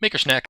MakerSnack.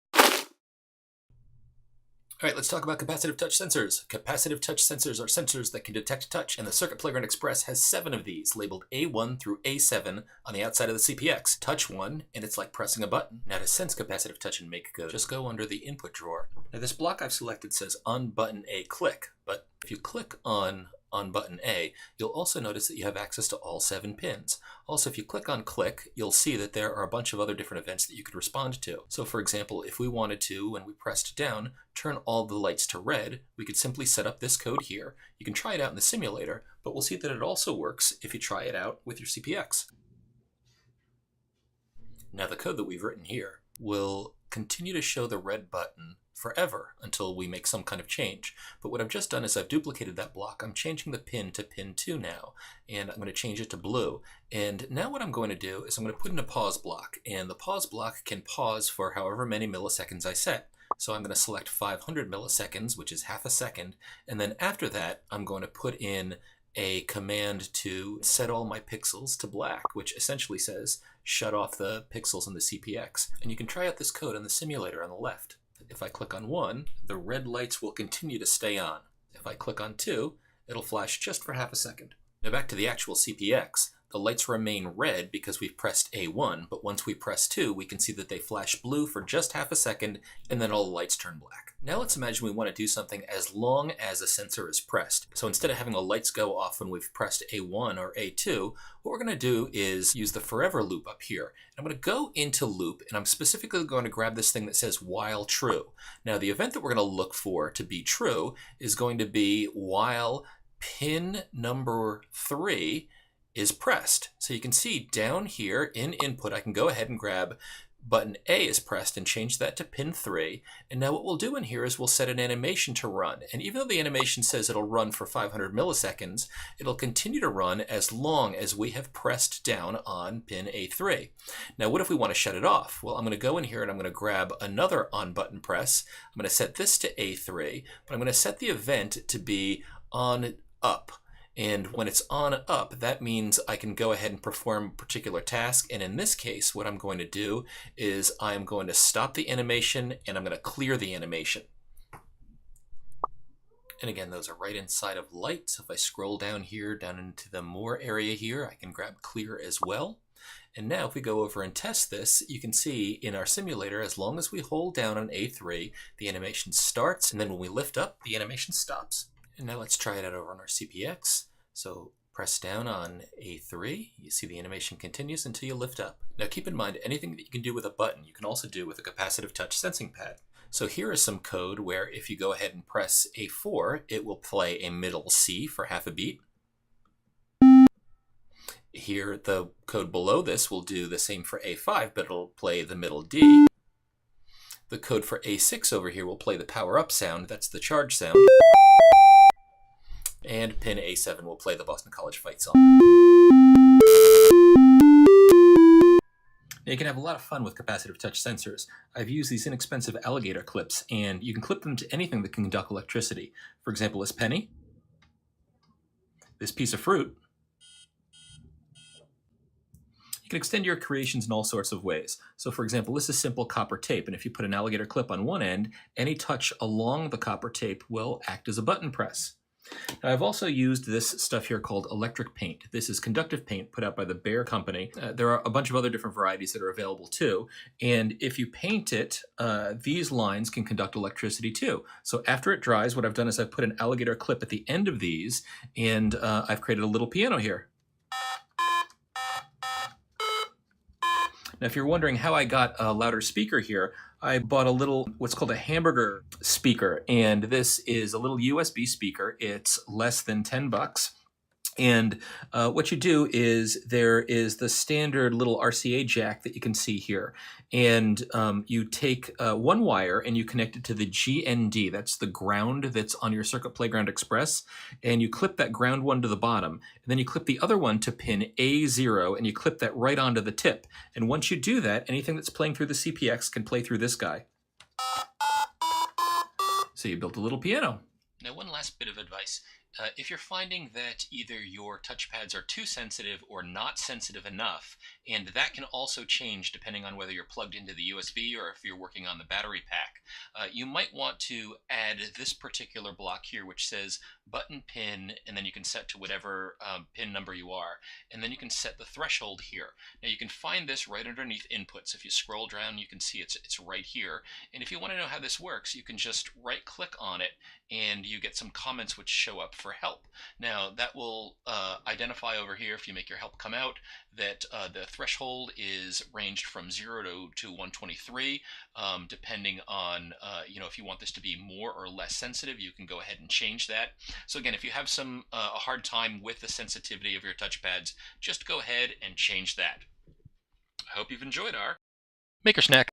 All right, let's talk about capacitive touch sensors. Capacitive touch sensors are sensors that can detect touch, and the Circuit Playground Express has 7 of these, labeled A1 through A7 on the outside of the CPX. Touch one, and it's like pressing a button. Now to sense capacitive touch in MakeCode, just go under the input drawer. Now this block I've selected says on button A click, but if you click on button A, you'll also notice that you have access to all 7 pins. Also, if you click on click, you'll see that there are a bunch of other different events that you could respond to. So for example, if we wanted to, when we pressed down, turn all the lights to red, we could simply set up this code here. You can try it out in the simulator, but we'll see that it also works if you try it out with your CPX. Now the code that we've written here will continue to show the red button forever until we make some kind of change. But what I've just done is I've duplicated that block. I'm changing the pin to pin 2 now, and I'm going to change it to blue. And now what I'm going to do is I'm going to put in a pause block, and the pause block can pause for however many milliseconds I set. So I'm going to select 500 milliseconds, which is half a second, and then after that I'm going to put in a command to set all my pixels to black, which essentially says shut off the pixels in the CPX. And you can try out this code on the simulator on the left. If I click on 1, the red lights will continue to stay on. If I click on 2, it'll flash just for half a second. Now back to the actual CPX. The lights remain red because we've pressed A1, but once we press 2, we can see that they flash blue for just half a second, and then all the lights turn black. Now let's imagine we want to do something as long as a sensor is pressed. So instead of having the lights go off when we've pressed A1 or A2, what we're going to do is use the forever loop up here. I'm going to go into loop, and I'm specifically going to grab this thing that says while true. Now the event that we're going to look for to be true is going to be while pin number 3 is pressed. So you can see down here in input, I can go ahead and grab button A is pressed and change that to pin 3. And now what we'll do in here is we'll set an animation to run. And even though the animation says it'll run for 500 milliseconds, it'll continue to run as long as we have pressed down on pin A3. Now what if we want to shut it off? Well, I'm going to go in here and I'm going to grab another on button press. I'm going to set this to A3, but I'm going to set the event to be on up. And when it's on up, that means I can go ahead and perform a particular task. And in this case, what I'm going to do is I'm going to stop the animation and I'm going to clear the animation. And again, those are right inside of light. So if I scroll down here, down into the more area here, I can grab clear as well. And now if we go over and test this, you can see in our simulator, as long as we hold down on A3, the animation starts. And then when we lift up, the animation stops. And now let's try it out over on our CPX. So press down on A3, you see the animation continues until you lift up. Now keep in mind, anything that you can do with a button, you can also do with a capacitive touch sensing pad. So here is some code where if you go ahead and press A4, it will play a middle C for half a beat. Here, the code below this will do the same for A5, but it'll play the middle D. The code for A6 over here will play the power up sound, that's the charge sound. And pin A7 will play the Boston College fight song. Now you can have a lot of fun with capacitive touch sensors. I've used these inexpensive alligator clips, and you can clip them to anything that can conduct electricity. For example, this penny, this piece of fruit. You can extend your creations in all sorts of ways. So for example, this is simple copper tape, and if you put an alligator clip on one end, any touch along the copper tape will act as a button press. Now, I've also used this stuff here called electric paint. This is conductive paint put out by the Behr company. There are a bunch of other different varieties that are available too. And if you paint it, these lines can conduct electricity too. So after it dries, what I've done is I've put an alligator clip at the end of these, and I've created a little piano here. Now, if you're wondering how I got a louder speaker here, I bought a little, what's called a hamburger speaker, and this is a little USB speaker. It's less than 10 bucks. And what you do is there is the standard little RCA jack that you can see here. And you take one wire and you connect it to the GND. That's the ground that's on your Circuit Playground Express. And you clip that ground one to the bottom. And then you clip the other one to pin A0 and you clip that right onto the tip. And once you do that, anything that's playing through the CPX can play through this guy. So you built a little piano. Now, one last bit of advice. If you're finding that either your touchpads are too sensitive or not sensitive enough, and that can also change depending on whether you're plugged into the USB or if you're working on the battery pack, you might want to add this particular block here, which says button pin, and then you can set to whatever pin number you are, and then you can set the threshold here. Now you can find this right underneath inputs. If you scroll down, you can see it's right here. And if you want to know how this works, you can just right click on it and you get some comments which show up for help. Now that will identify over here, if you make your help come out, that the threshold is ranged from 0 to 123, depending on, if you want this to be more or less sensitive, you can go ahead and change that. So again, if you have a hard time with the sensitivity of your touchpads, just go ahead and change that. I hope you've enjoyed our MakerSnack.